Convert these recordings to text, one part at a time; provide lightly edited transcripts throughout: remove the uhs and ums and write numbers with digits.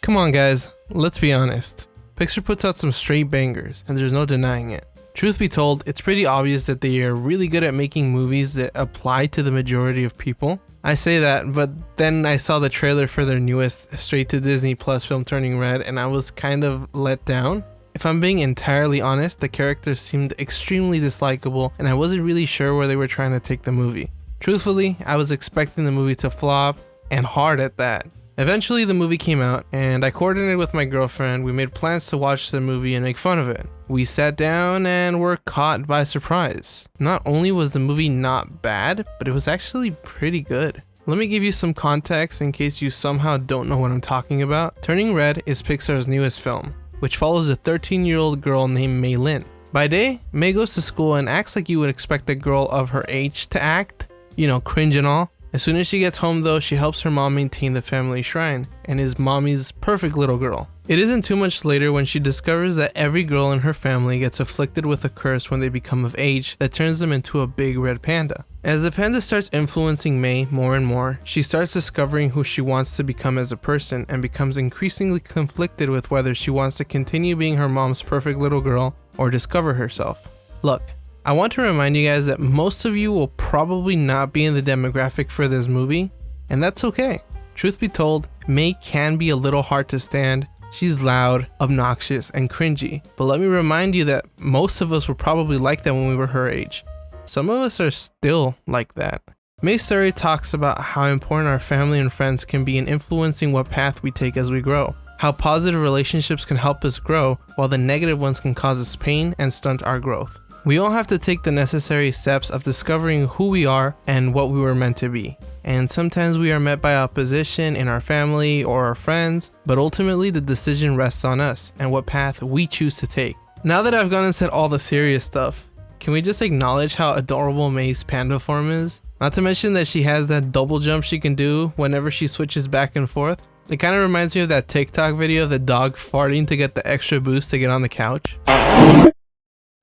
Come on guys, let's be honest. Pixar puts out some straight bangers, and there's no denying it. Truth be told, it's pretty obvious that they are really good at making movies that apply to the majority of people. I say that, but then I saw the trailer for their newest straight to Disney Plus film Turning Red, and I was kind of let down. If I'm being entirely honest, the characters seemed extremely dislikable, and I wasn't really sure where they were trying to take the movie. Truthfully, I was expecting the movie to flop, and hard at that. Eventually the movie came out, and I coordinated with my girlfriend. We made plans to watch the movie and make fun of it. We sat down and were caught by surprise. Not only was the movie not bad, but it was actually pretty good. Let me give you some context in case you somehow don't know what I'm talking about. Turning Red is Pixar's newest film, which follows a 13-year-old girl named Mei Lin. By day, Mei goes to school and acts like you would expect a girl of her age to act, you know, cringe and all. As soon as she gets home though, she helps her mom maintain the family shrine and is mommy's perfect little girl. It isn't too much later when she discovers that every girl in her family gets afflicted with a curse when they become of age that turns them into a big red panda. As the panda starts influencing Mei more and more, she starts discovering who she wants to become as a person and becomes increasingly conflicted with whether she wants to continue being her mom's perfect little girl or discover herself. Look, I want to remind you guys that most of you will probably not be in the demographic for this movie, and that's okay. Truth be told, Mei can be a little hard to stand. She's loud, obnoxious, and cringy, but let me remind you that most of us were probably like that when we were her age. Some of us are still like that. Mei's story talks about how important our family and friends can be in influencing what path we take as we grow. How positive relationships can help us grow, while the negative ones can cause us pain and stunt our growth. We all have to take the necessary steps of discovering who we are and what we were meant to be. And sometimes we are met by opposition in our family or our friends, but ultimately the decision rests on us and what path we choose to take. Now that I've gone and said all the serious stuff, can we just acknowledge how adorable Mei's panda form is? Not to mention that she has that double jump she can do whenever she switches back and forth. It kind of reminds me of that TikTok video of the dog farting to get the extra boost to get on the couch.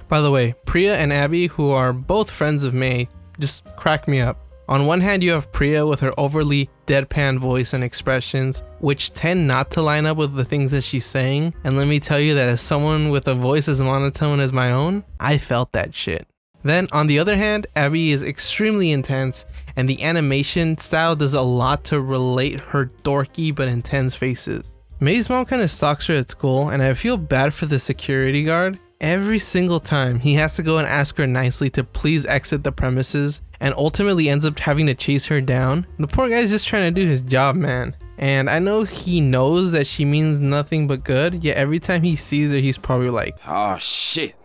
By the way, Priya and Abby, who are both friends of Mei, just crack me up. On one hand, you have Priya with her overly deadpan voice and expressions, which tend not to line up with the things that she's saying. And let me tell you that as someone with a voice as monotone as my own, I felt that shit. Then on the other hand, Abby is extremely intense, and the animation style does a lot to relate her dorky but intense faces. Mei's mom kind of stalks her at school, and I feel bad for the security guard. Every single time he has to go and ask her nicely to please exit the premises, and ultimately ends up having to chase her down. The poor guy's just trying to do his job, man. And I know he knows that she means nothing but good, yet every time he sees her, he's probably like, oh shit,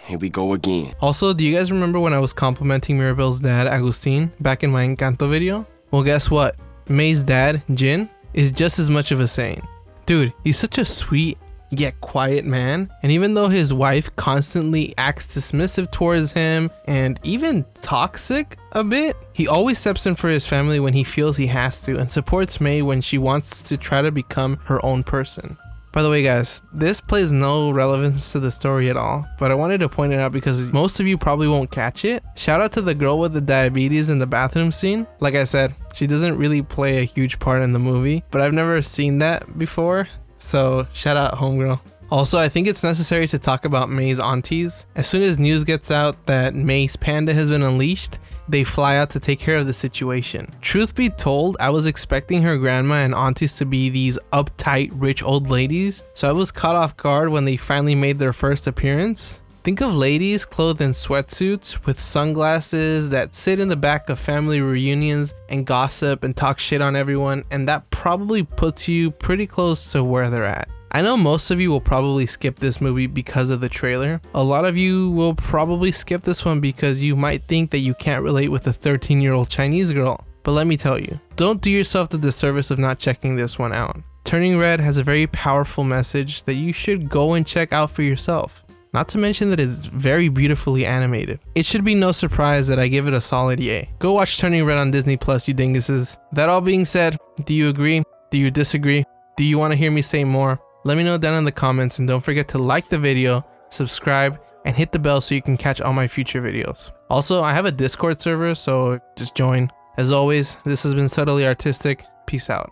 here we go again. Also, do you guys remember when I was complimenting Mirabel's dad, Agustin, back in my Encanto video? Well, guess what? Mei's dad, Jin, is just as much of a saint. Dude, he's such a sweet yet quiet man, and even though his wife constantly acts dismissive towards him and even toxic a bit, he always steps in for his family when he feels he has to and supports Mei when she wants to try to become her own person. By the way guys, this plays no relevance to the story at all, but I wanted to point it out because most of you probably won't catch it. Shout out to the girl with the diabetes in the bathroom scene. Like I said, she doesn't really play a huge part in the movie, but I've never seen that before. So shout out homegirl. Also, I think it's necessary to talk about Mei's aunties. As soon as news gets out that Mei's panda has been unleashed, they fly out to take care of the situation. Truth be told, I was expecting her grandma and aunties to be these uptight, rich old ladies, so I was caught off guard when they finally made their first appearance. Think of ladies clothed in sweatsuits with sunglasses that sit in the back of family reunions and gossip and talk shit on everyone, and that probably puts you pretty close to where they're at. I know most of you will probably skip this movie because of the trailer. A lot of you will probably skip this one because you might think that you can't relate with a 13-year-old Chinese girl. But let me tell you, don't do yourself the disservice of not checking this one out. Turning Red has a very powerful message that you should go and check out for yourself. Not to mention that it's very beautifully animated. It should be no surprise that I give it a solid yay. Go watch Turning Red on Disney Plus, you dinguses. That all being said, do you agree? Do you disagree? Do you want to hear me say more? Let me know down in the comments, and don't forget to like the video, subscribe, and hit the bell so you can catch all my future videos. Also, I have a Discord server, so just join. As always, this has been Subtly Artistic. Peace out.